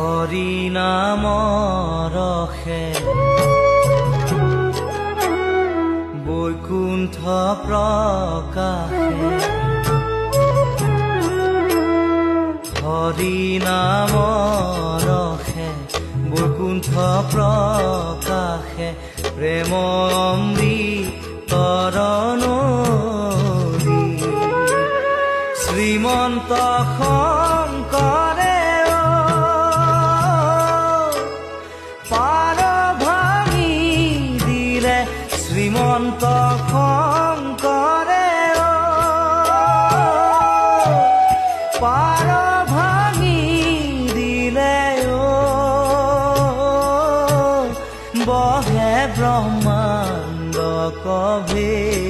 হৰি নামৰ ৰসে বৈকুণ্ঠ প্ৰকাশে হৰি নামৰ ৰসে বৈকুণ্ঠ প্ৰকাশে প্ৰেম অমৃতৰ নদী শ্ৰীমন্ত শংকৰে পাৰ ভাঙি দিলে শ্ৰীমন্ত শংকৰে পাৰ ভাঙি দিলে বহে ব্ৰহ্মাণ্ড কভে